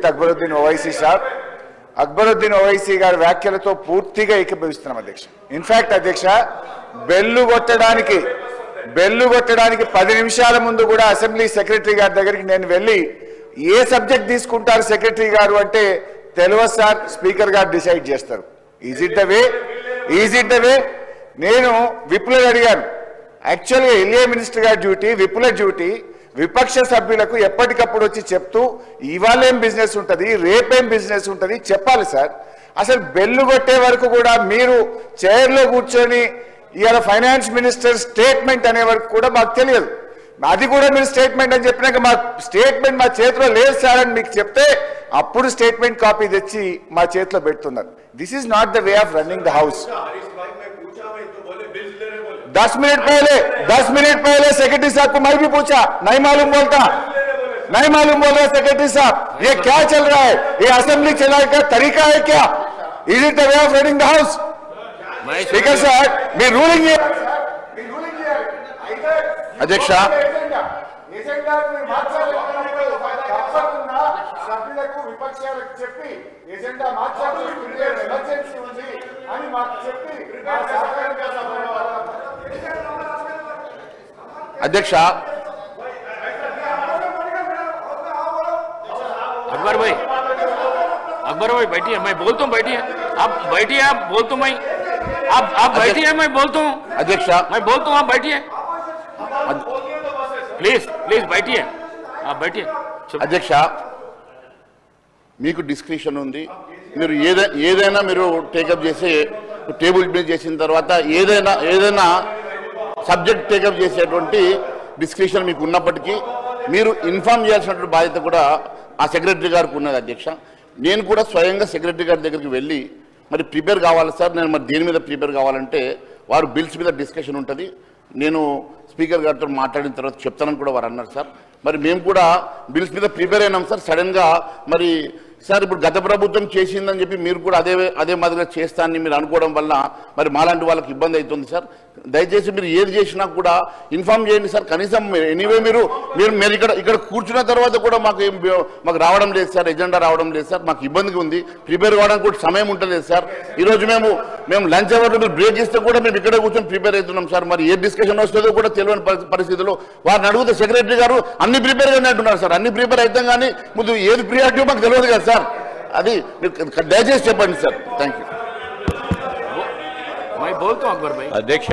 అక్బరుద్దీన్ ఓవైసీ సాబ్ అక్బరుద్దీన్ ఓవైసీ గారి వ్యాఖ్యలతో పూర్తిగా ఏకీభవిస్తున్నాం అధ్యక్ష. ఇన్ఫాక్ట్ అధ్యక్ష బెల్లు కొట్టడానికి 10 నిమిషాల ముందు కూడా అసెంబ్లీ సెక్రటరీ గారి దగ్గరికి నేను వెళ్ళి ఏ సబ్జెక్ట్ తీసుకుంటారు సెక్రటరీ గారు అంటే తెలియదు సార్, స్పీకర్ గారు డిసైడ్ చేస్తారు. ఈజ్ ఇట్ ద వే నేను విప్లో అడిగాను. యాక్చువల్గా ఎల్ఏ మినిస్టర్ గారి డ్యూటీ, విప్ల డ్యూటీ విపక్ష సభ్యులకు ఎప్పటికప్పుడు వచ్చి చెప్తూ ఇవాళ ఏం బిజినెస్ ఉంటుంది, రేపేం బిజినెస్ ఉంటుంది చెప్పాలి సార్. అసలు బెల్లు కొట్టే వరకు కూడా మీరు చైర్లో కూర్చొని ఇవాళ ఫైనాన్స్ మినిస్టర్ స్టేట్మెంట్ అనే వరకు కూడా మాకు తెలియదు. అది కూడా మీరు స్టేట్మెంట్ అని చెప్పినాక మా స్టేట్మెంట్ మా చేతిలో లేదు సార్ అని మీకు చెప్తే అప్పుడు స్టేట్మెంట్ కాపీ తెచ్చి మా చేతిలో పెడుతున్నారు. This is not the way of running the house. 10 minute पहले सेक्रेटरी साहब को मैं भी पूछा, नहीं मालूम बोल रहा सेक्रेटरी साहब, ये क्या चल रहा है, ये असेंबली चलाने का तरीका है क्या? Is it the way of running the house? Speaker साहब मी रूलिंग अध्यक्ष अध्यक्ष अकबर भाई बैठिए, मैं बोलता हूँ बैठिए, आप बैठिए, आप बोलता हूँ मैं, आप बैठिए, मैं बोलता हूँ अध्यक्ष, मैं बोलता हूँ आप बैठिए, प्लीज बैठिए, आप बैठिए. अध्यक्ष మీకు డిస్క్రిప్షన్ ఉంది, మీరు ఏదైనా మీరు టేకప్ చేసి టేబుల్ మీద చేసిన తర్వాత ఏదైనా సబ్జెక్ట్ టేకప్ చేసేటువంటి డిస్క్రిప్షన్ మీకు ఉన్నప్పటికీ మీరు ఇన్ఫార్మ్ చేయాల్సినటువంటి బాధ్యత కూడా ఆ సెక్రటరీ గారికి ఉన్నది అధ్యక్ష. నేను కూడా స్వయంగా సెక్రటరీ గారి దగ్గరికి వెళ్ళి మరి ప్రిపేర్ కావాలి సార్, నేను మరి దేని మీద ప్రిపేర్ కావాలంటే వారు బిల్స్ మీద డిస్కషన్ ఉంటుంది, నేను స్పీకర్ గారితో మాట్లాడిన తర్వాత చెప్తానని కూడా వారు అన్నారు సార్. మరి మేము కూడా బిల్స్ మీద ప్రిపేర్ అయినాం సార్. సడన్గా మరి సార్ ఇప్పుడు గత ప్రభుత్వం చేసిందని చెప్పి మీరు కూడా అదే మాదిరిగా చేస్తానని మీరు అనుకోవడం వల్ల మరి మాలాంటి వాళ్ళకి ఇబ్బంది అవుతుంది సార్. దయచేసి మీరు ఏది చేసినా కూడా ఇన్ఫార్మ్ చేయండి సార్. కనీసం ఎనీవే మీరు ఇక్కడ కూర్చున్న తర్వాత కూడా మాకు రావడం లేదు సార్, ఎజెండా రావడం లేదు సార్, మాకు ఇబ్బందిగా ఉంది, ప్రిపేర్ కావడానికి కూడా సమయం ఉండలేదు సార్. ఈరోజు మేము లంచ్ అవర్లో మీరు బ్రేక్ ఇస్తే కూడా మేము ఇక్కడ కూర్చొని ప్రిపేర్ అవుతున్నాం సార్. మరి ఏ డిస్కషన్ వస్తుందో కూడా తెలియని పరిస్థితుల్లో వారిని అడిగితే సెక్రటరీ గారు అన్ని ప్రిపేర్గానే అంటున్నారు సార్. అన్ని ప్రిపేర్ అవుతాం కానీ ముందు ఏది ప్రియారిటీ మాకు తెలియదు కదా సార్. అది దయచేసి చెప్పండి సార్. Thank you. मैं बोलता हूँ अकबर भाई. अध्यक्ष